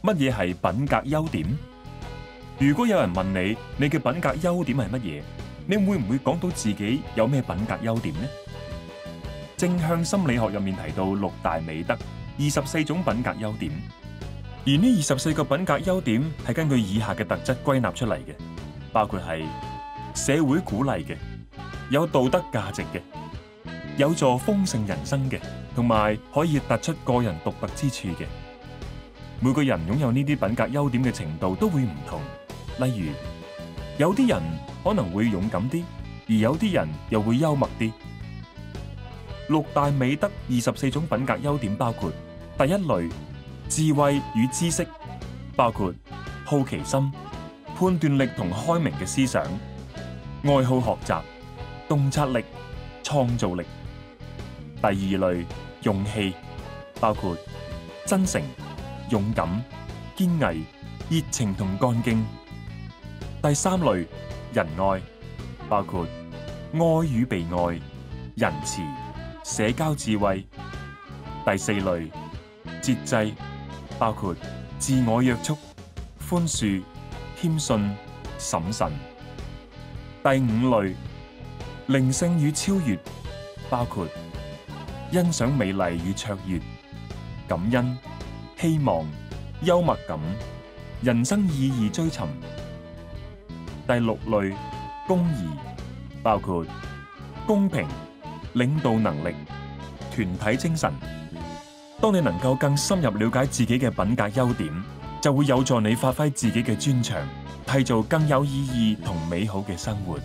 乜嘢係品格優點？如果有人問你，你嘅品格優點係乜嘢？你會唔會講到自己有咩品格優點呢？正向心理學入面提到6大美德、24種品格優點，而呢24個品格優點係根據以下嘅特質歸納出嚟嘅，包括係社會鼓勵嘅、有道德價值嘅、有助豐盛人生嘅，同埋可以突出個人獨特之處嘅。每個人擁有呢啲品格優點嘅程度都會唔同，例如有啲人可能會勇敢啲，而有啲人又會幽默啲。6大美德24種品格優點包括：第一類，智慧與知識，包括好奇心、判斷力同開明嘅思想，愛好學習、洞察力、創造力。第二類，勇氣，包括真誠、勇敢、堅毅、熱情同幹勁。第三類，仁愛，包括愛與被愛、仁慈、社交智慧。第四類，節制，包括自我約束、寬恕、謙遜、審慎。第五類，靈性與超越，包括欣賞美麗與卓越、感恩、希望、幽默感、人生意義追尋。第六類，公義，包括公平、領導能力、團體精神。當你能夠更深入了解自己嘅品格優點，就會有助你發揮自己嘅專長，締造更有意義同美好嘅生活。